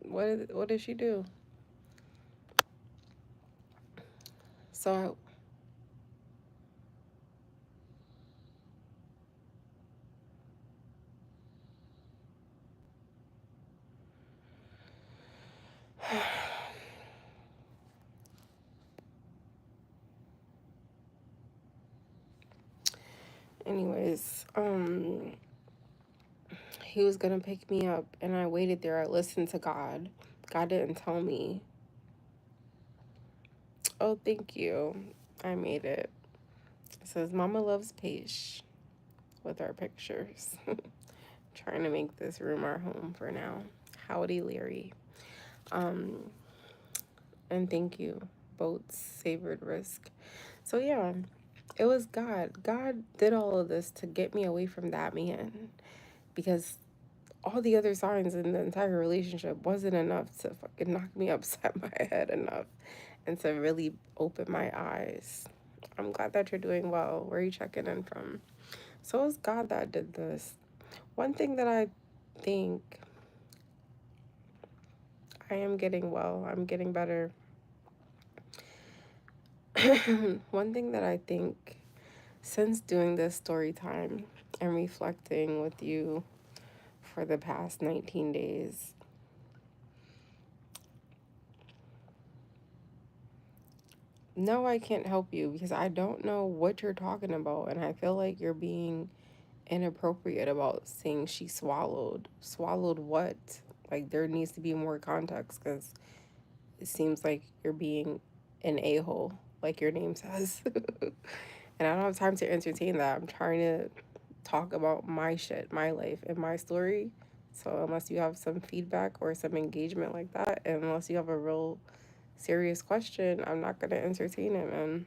S1: What did she do? So, anyways, he was gonna pick me up, and I waited there. I listened to God. God didn't tell me. Oh, thank you. I made it. It says, Mama loves Paige with our pictures. Trying to make this room our home for now. Howdy, Leary. Um, and thank you. Boats savored risk. So yeah, it was God. God did all of this to get me away from that man, because all the other signs in the entire relationship wasn't enough to fucking knock me upside my head enough and to really open my eyes. I'm glad that you're doing well. Where are you checking in from? So it's God that did this. One thing that I think, I am getting well, I'm getting better. One thing that I think, since doing this story time and reflecting with you for the past 19 days, no, I can't help you because I don't know what you're talking about, and I feel like you're being inappropriate about saying she swallowed. Swallowed what? Like, there needs to be more context, because it seems like you're being an a-hole, like your name says. And I don't have time to entertain that. I'm trying to talk about my shit, my life, and my story. So unless you have some feedback or some engagement like that, and unless you have a real serious question, I'm not gonna entertain it, man.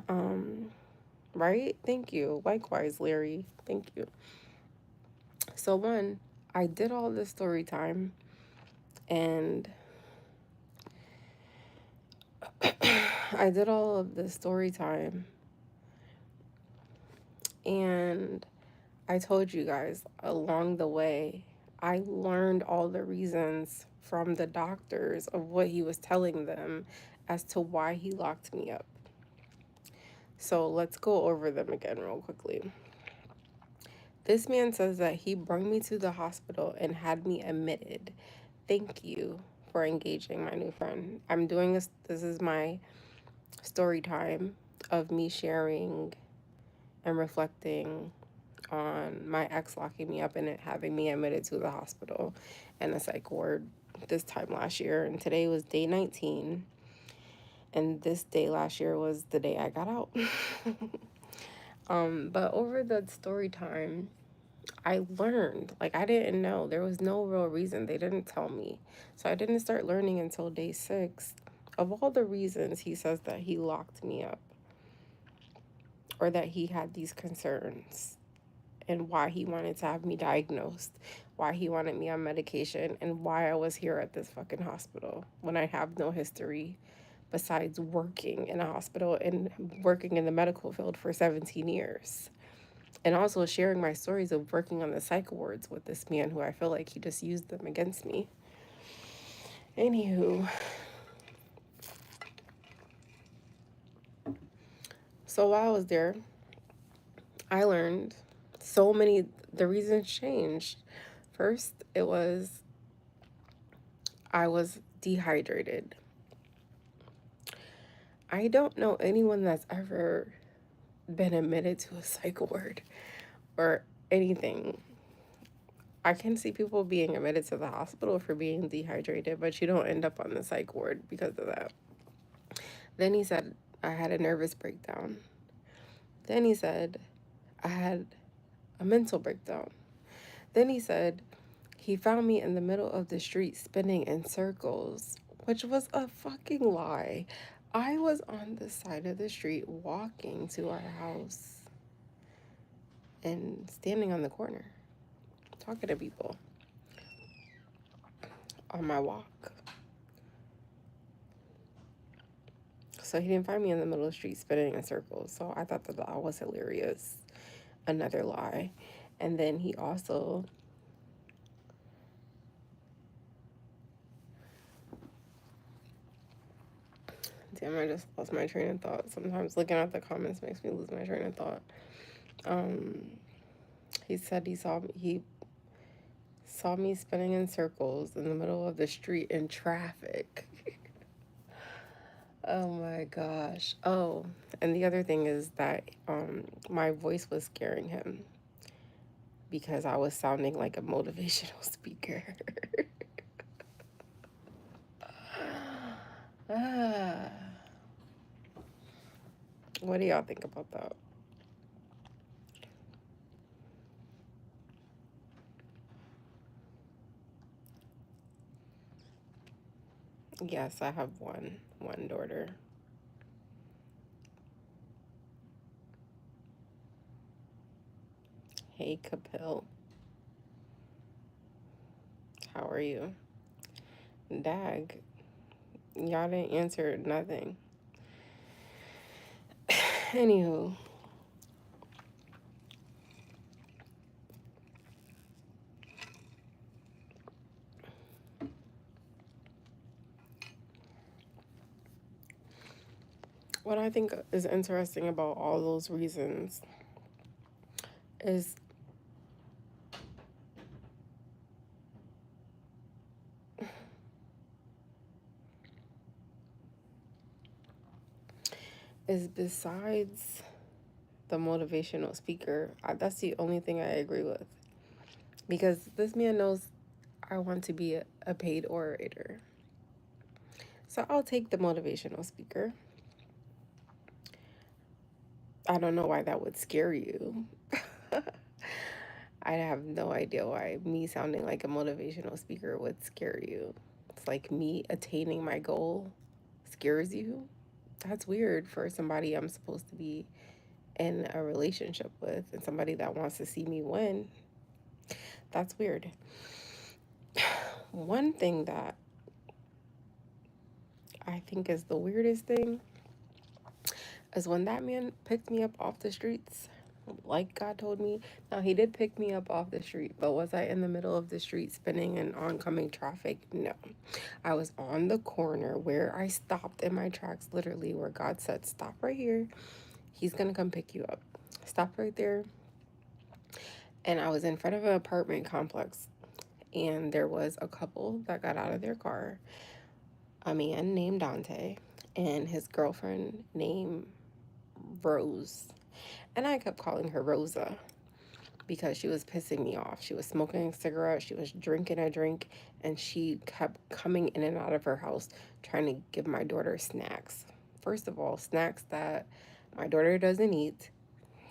S1: um, right? Thank you. Likewise, Larry. Thank you. So one, I did all this story time, and I did all of this story time, and I told you guys along the way, I learned all the reasons from the doctors of what he was telling them as to why he locked me up. So let's go over them again real quickly. This man says that he brought me to the hospital and had me admitted. Thank you for engaging, my new friend. I'm doing this. This is my story time of me sharing and reflecting on my ex locking me up and it having me admitted to the hospital and a psych ward this time last year. And today was day 19. And this day last year was the day I got out. But over the story time, I learned, like, I didn't know. There was no real reason. They didn't tell me. So I didn't start learning until day 6 of all the reasons he says that he locked me up or that he had these concerns, and why he wanted to have me diagnosed, why he wanted me on medication, and why I was here at this fucking hospital when I have no history besides working in a hospital and working in the medical field for 17 years. And also sharing my stories of working on the psych wards with this man who I feel like he just used them against me. Anywho, So while I was there, I learned so many, the reasons changed. First, it was I was dehydrated. I don't know anyone that's ever been admitted to a psych ward or anything. I can see people being admitted to the hospital for being dehydrated, but you don't end up on the psych ward because of that. Then he said I had a nervous breakdown. Then he said I had a mental breakdown. Then he said he found me in the middle of the street spinning in circles, which was a fucking lie. I was on the side of the street walking to our house and standing on the corner talking to people on my walk. So he didn't find me in the middle of the street spinning in circles. So I thought the lie was hilarious. Another lie. And then he also damn, I just lost my train of thought. Sometimes looking at the comments makes me lose my train of thought. He said he saw me spinning in circles in the middle of the street in traffic. Oh my gosh. Oh, and the other thing is that my voice was scaring him because I was sounding like a motivational speaker. Ah. What do y'all think about that? Yes, I have one daughter. Hey, Kapil. How are you? Dag, y'all didn't answer nothing. Anywho, what I think is interesting about all those reasons is besides the motivational speaker, that's the only thing I agree with. Because this man knows I want to be a paid orator. So I'll take the motivational speaker. I don't know why that would scare you. I have no idea why me sounding like a motivational speaker would scare you. It's like me attaining my goal scares you. That's weird for somebody I'm supposed to be in a relationship with and somebody that wants to see me win. That's weird. One thing that I think is the weirdest thing is when that man picked me up off the streets, like God told me. Now, he did pick me up off the street, but was I in the middle of the street spinning in oncoming traffic? No. I was on the corner where I stopped in my tracks, literally, where God said, stop right here. He's going to come pick you up. Stop right there. And I was in front of an apartment complex, and there was a couple that got out of their car, a man named Dante and his girlfriend named Rose. And I kept calling her Rosa because she was pissing me off. She was smoking a cigarette, she was drinking a drink, and she kept coming in and out of her house trying to give my daughter snacks. First of all, snacks that my daughter doesn't eat.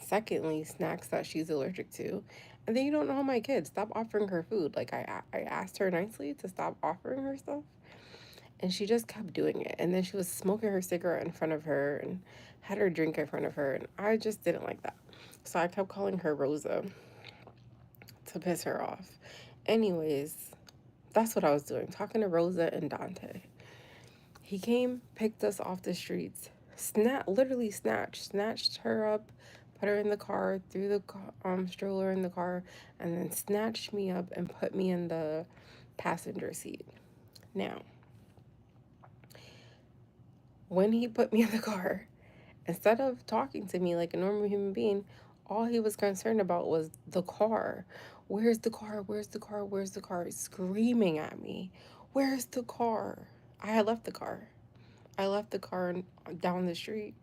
S1: Secondly, snacks that she's allergic to. And then you don't know my kid. Stop offering her food. Like, I asked her nicely to stop offering her stuff. And she just kept doing it. And then she was smoking her cigarette in front of her and had her drink in front of her. And I just didn't like that. So I kept calling her Rosa to piss her off. Anyways, that's what I was doing, talking to Rosa and Dante. He came, picked us off the streets, literally snatched her up, put her in the car, threw the stroller in the car, and then snatched me up and put me in the passenger seat. Now, when he put me in the car Instead of talking to me like a normal human being, all he was concerned about was the car. Where's the car? Where's the car? Where's the car? Screaming at me. Where's the car? I had left the car. I left the car down the street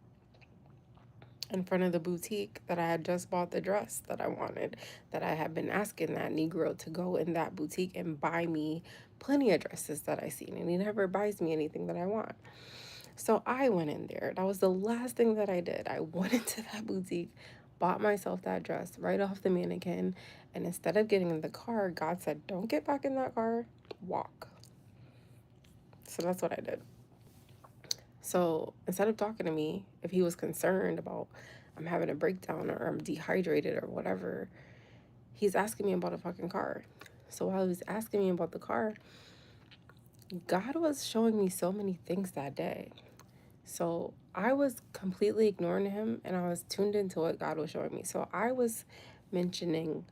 S1: in front of the boutique that I had just bought the dress that I wanted, that I had been asking that Negro to go in that boutique and buy me plenty of dresses that I seen, and he never buys me anything that I want. So I went in there. That was the last thing that I did. I went into that boutique, bought myself that dress right off the mannequin, and instead of getting in the car, God said, "Don't get back in that car, walk." So that's what I did. So instead of talking to me, if he was concerned about I'm having a breakdown or I'm dehydrated or whatever, he's asking me about a fucking car. So while he was asking me about the car, God was showing me so many things that day. So I was completely ignoring him and I was tuned into what God was showing me. So I was mentioning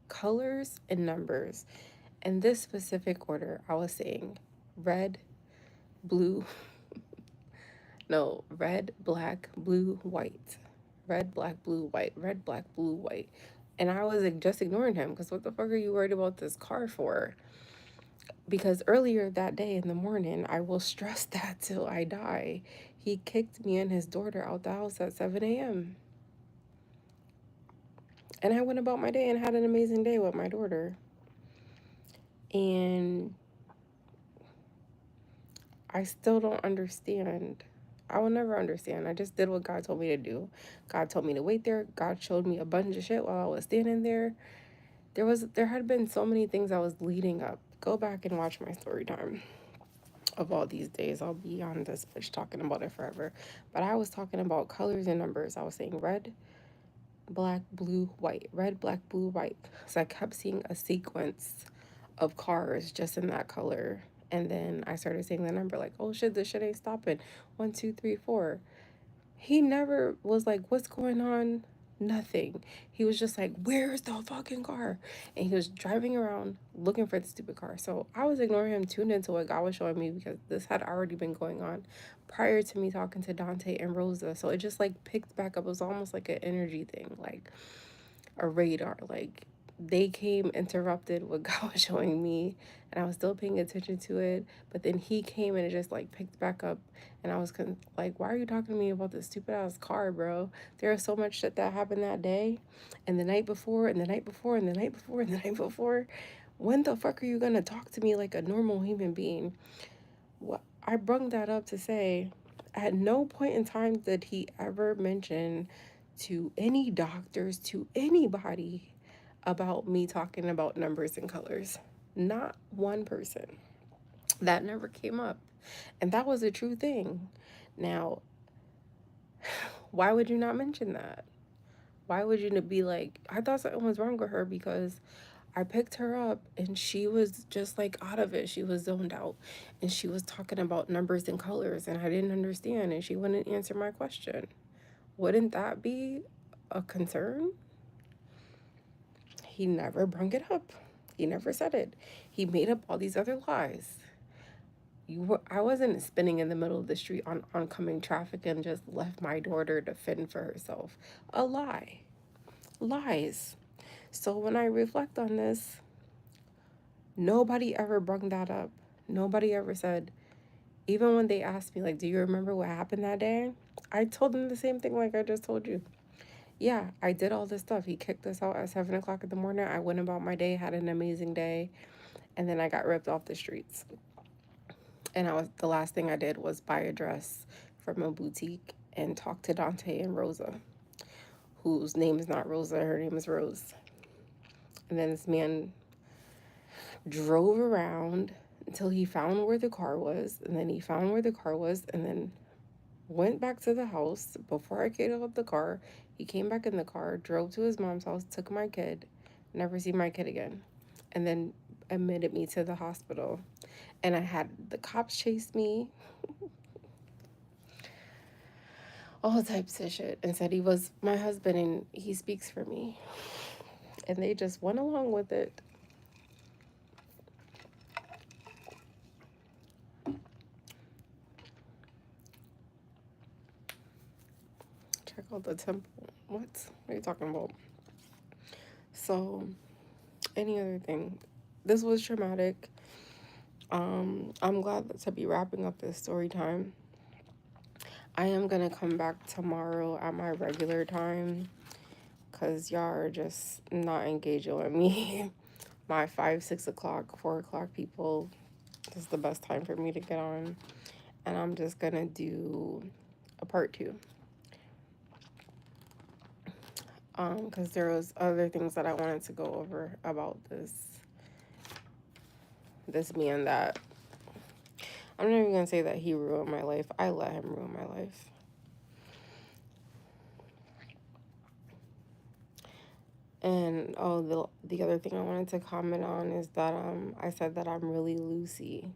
S1: colors and numbers. In this specific order, I was saying red, blue, no, red, black, blue, white. Red, black, blue, white. Red, black, blue, white. And I was like, just ignoring him because what the fuck are you worried about this car for? Because earlier that day in the morning, I will stress that till I die. He kicked me and his daughter out the house at 7 a.m. And I went about my day and had an amazing day with my daughter. And I still don't understand. I will never understand. I just did what God told me to do. God told me to wait there. God showed me a bunch of shit while I was standing there. There had been so many things I was leading up. Go back and watch my story time of all these days. I'll be on this bitch talking about it forever. But I was talking about colors and numbers. I was saying red, black, blue, white. Red, black, blue, white. So I kept seeing a sequence of cars just in that color. And then I started saying the number like, oh shit, this shit ain't stopping. 1, 2, 3, 4. He never was like, what's going on? Nothing. He was just like, where's the fucking car? And he was driving around looking for the stupid car. So I was ignoring him, tuned into what God was showing me because this had already been going on prior to me talking to Dante and Rosa. So it just like picked back up. It was almost like an energy thing, like a radar. Like they came, interrupted what God was showing me, and I was still paying attention to it. But then he came and it just like picked back up, and I was like, why are you talking to me about this stupid ass car, bro? There was so much shit that happened that day, and the night before, and the night before, and the night before, and the night before. When the fuck are you gonna talk to me like a normal human being? What I brung that up to say, at no point in time did he ever mention to any doctors, to anybody, about me talking about numbers and colors. Not one person. That never came up. And that was a true thing. Now, why would you not mention that? Why would you be like, I thought something was wrong with her because I picked her up and she was just like out of it. She was zoned out and she was talking about numbers and colors and I didn't understand and she wouldn't answer my question. Wouldn't that be a concern? He never brung it up. He never said it. He made up all these other lies. I wasn't spinning in the middle of the street on oncoming traffic and just left my daughter to fend for herself. A lie. Lies. So when I reflect on this, nobody ever brung that up. Nobody ever said, even when they asked me, like, do you remember what happened that day? I told them the same thing like I just told you. Yeah, I did all this stuff. He kicked us out at 7 o'clock in the morning. I went about my day, had an amazing day, and then I got ripped off the streets. And the last thing I did was buy a dress from a boutique and talk to Dante and Rosa, whose name is not Rosa, her name is Rose. And then this man drove around until he found where the car was, and then he found where the car was, and then went back to the house. Before I get out of the car, he came back in the car, drove to his mom's house, took my kid, never see my kid again, and then admitted me to the hospital. And I had the cops chase me, all types of shit, and said he was my husband and he speaks for me. And they just went along with it. check out the temple. What are you talking about? So, any other thing? This was traumatic. I'm glad to be wrapping up this story time. I am gonna come back tomorrow at my regular time because y'all are just not engaging with me. My 5, 6 o'clock, 4 o'clock people, this is the best time for me to get on. And I'm just gonna do a part 2. Because there was other things that I wanted to go over about this man that I'm not even gonna say that he ruined my life. I let him ruin my life. And the other thing I wanted to comment on is that I said that I'm really Lucy.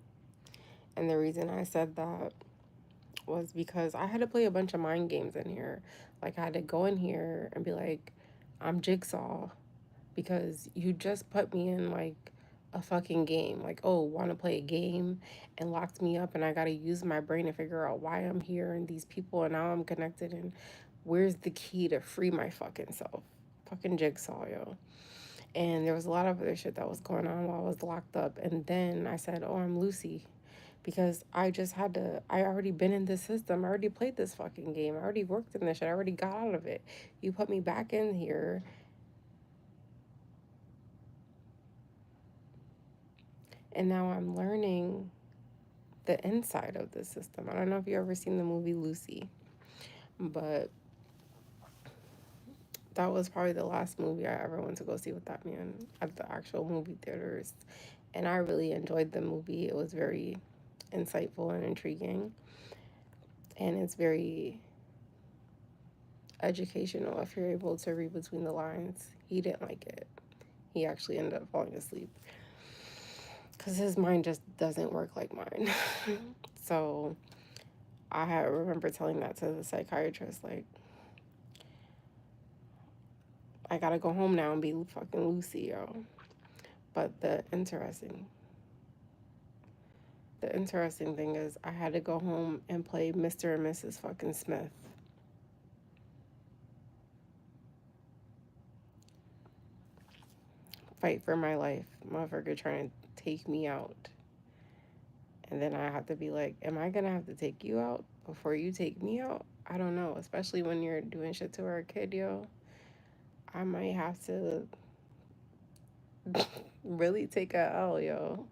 S1: And the reason I said that was because I had to play a bunch of mind games in here. Like I had to go in here and be like, I'm Jigsaw because you just put me in like a fucking game. Like, oh, want to play a game and locked me up and I got to use my brain to figure out why I'm here and these people and now I'm connected and where's the key to free my fucking self? Fucking Jigsaw, yo. And there was a lot of other shit that was going on while I was locked up. And then I said, oh, I'm Lucy. Because I already been in this system. I already played this fucking game. I already worked in this shit. I already got out of it. You put me back in here. And now I'm learning the inside of the system. I don't know if you ever seen the movie Lucy. But that was probably the last movie I ever went to go see with that man at the actual movie theaters. And I really enjoyed the movie. It was very insightful and intriguing. And it's very educational if you're able to read between the lines. He didn't like it. He actually ended up falling asleep because his mind just doesn't work like mine. So remember telling that to the psychiatrist, like, I gotta go home now and be fucking Lucy, yo. But the interesting thing is I had to go home and play Mr. and Mrs. fucking Smith. Fight for my life. Motherfucker trying to take me out. And then I have to be like, am I gonna have to take you out before you take me out? I don't know. Especially when you're doing shit to our kid, yo. I might have to really take a L, yo.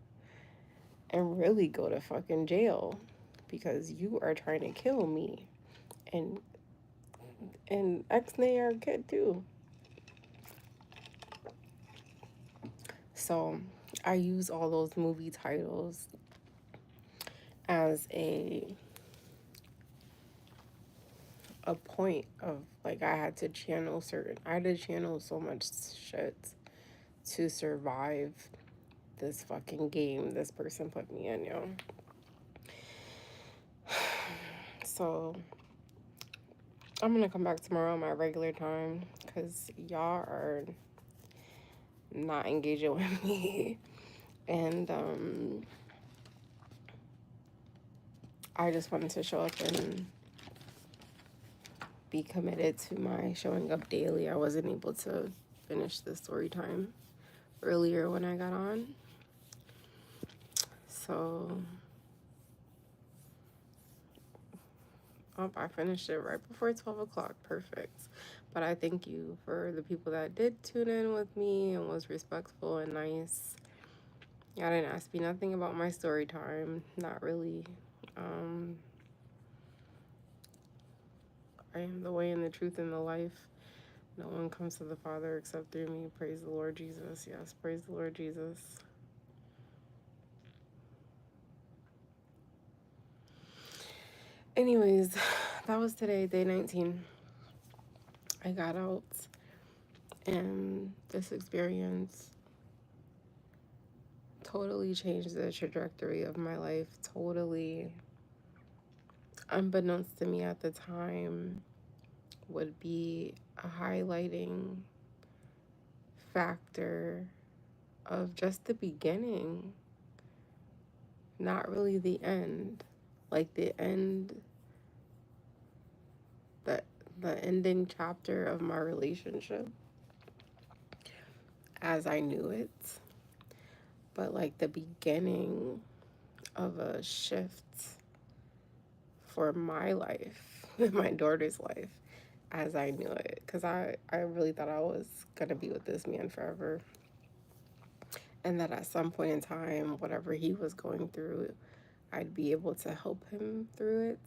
S1: And really go to fucking jail. Because you are trying to kill me. And ex-nay our kid too. So I use all those movie titles as a point of like I had to channel so much shit to survive this fucking game this person put me in, yo. So I'm gonna come back tomorrow at my regular time because y'all are not engaging with me. And I just wanted to show up and be committed to my showing up daily. I wasn't able to finish the story time earlier when I got on. So I finished it right before 12 o'clock. Perfect. But I thank you for the people that did tune in with me and was respectful and nice. Y'all didn't ask me nothing about my story time. Not really. I am the way and the truth and the life. No one comes to the Father except through me. Praise the Lord Jesus. Yes, praise the Lord Jesus. Anyways, that was today, day 19. I got out, and this experience totally changed the trajectory of my life. Totally, unbeknownst to me at the time, would be a highlighting factor of just the beginning, not really the end. Like the end, the ending chapter of my relationship as I knew it, but like the beginning of a shift for my life, my daughter's life, as I knew it. Because I really thought I was going to be with this man forever. And that at some point in time, whatever he was going through, I'd be able to help him through it.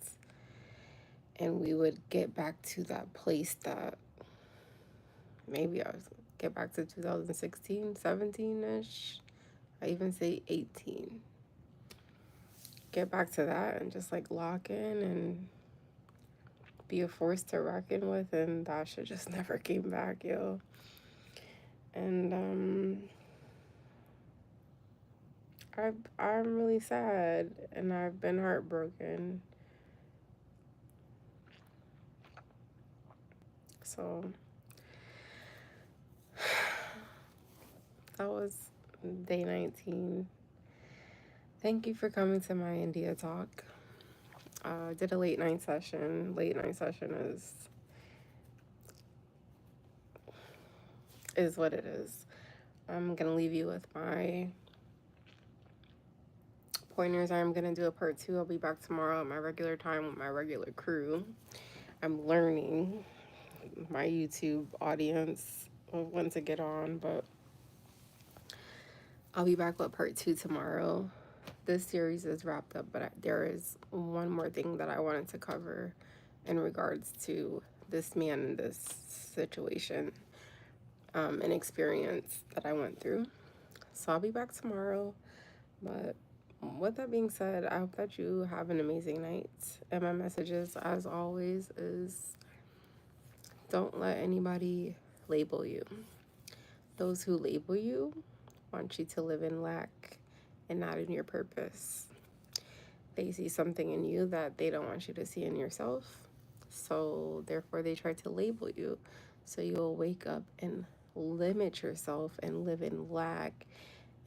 S1: And we would get back to that place that maybe I was get back to 2016, 17-ish. I even say 18. Get back to that and just like lock in and be a force to reckon with, and that shit just never came back, yo. And I'm really sad, and I've been heartbroken. So that was day 19. Thank you for coming to my India talk. Did a late night session. Late night session is what it is. I'm gonna leave you with my pointers. I'm gonna do a part 2. I'll be back tomorrow at my regular time with my regular crew. I'm learning my YouTube audience of when to get on, but I'll be back with part 2 tomorrow. This series is wrapped up, but there is one more thing that I wanted to cover in regards to this man and this situation, an experience that I went through. So I'll be back tomorrow. But with that being said, I hope that you have an amazing night. And my messages, as always, is don't let anybody label you. Those who label you want you to live in lack and not in your purpose. They see something in you that they don't want you to see in yourself. So therefore they try to label you. So you'll wake up and limit yourself and live in lack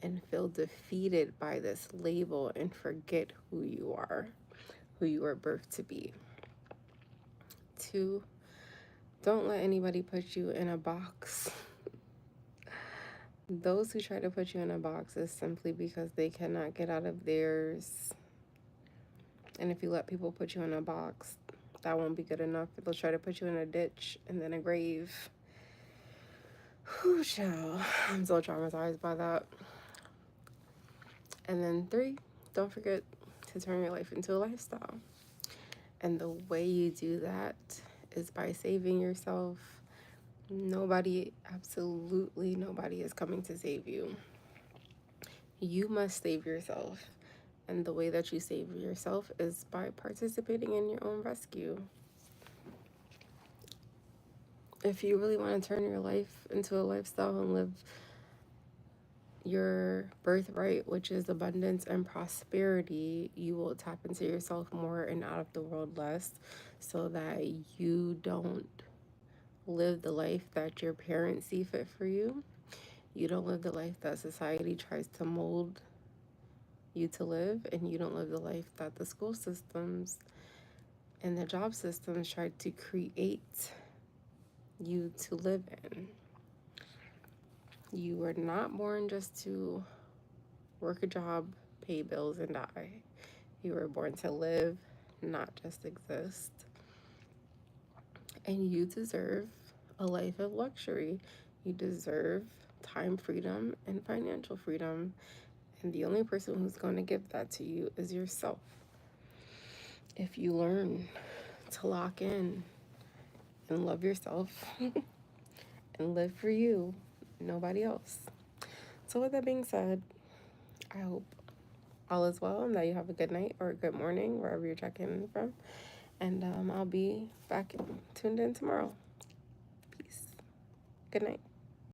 S1: and feel defeated by this label and forget who you are birthed to be. 2, don't let anybody put you in a box. Those who try to put you in a box is simply because they cannot get out of theirs. And if you let people put you in a box, that won't be good enough. They'll try to put you in a ditch and then a grave. Whew, child. I'm so traumatized by that. And then 3, don't forget to turn your life into a lifestyle. And the way you do that is by saving yourself. Nobody, absolutely nobody is coming to save you. You must save yourself. And the way that you save yourself is by participating in your own rescue. If you really want to turn your life into a lifestyle and live your birthright, which is abundance and prosperity, you will tap into yourself more and out of the world less, so that you don't live the life that your parents see fit for you. You don't live the life that society tries to mold you to live, and you don't live the life that the school systems and the job systems try to create you to live in. You were not born just to work a job, pay bills, and die. You were born to live, not just exist. And you deserve a life of luxury. You deserve time freedom and financial freedom. And the only person who's going to give that to you is yourself. If you learn to lock in and love yourself and live for you, nobody else. So with that being said, I hope all is well and that you have a good night or a good morning wherever you're checking in from. And I'll be back tuned in tomorrow. Peace. Good night.